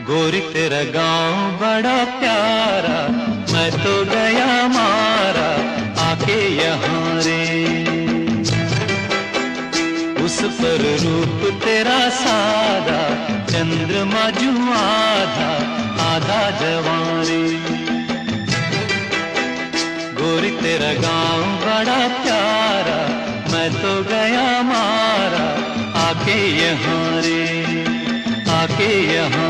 गोरी तेरा गांव बड़ा प्यारा, मैं तो गया मारा आके यहाँ रे। उस पर रूप तेरा सादा, चंद्रमा जू आधा आधा जवां रे। गोरी तेरा गांव बड़ा प्यारा, मैं तो गया मारा आके यहाँ रे, आके यहाँ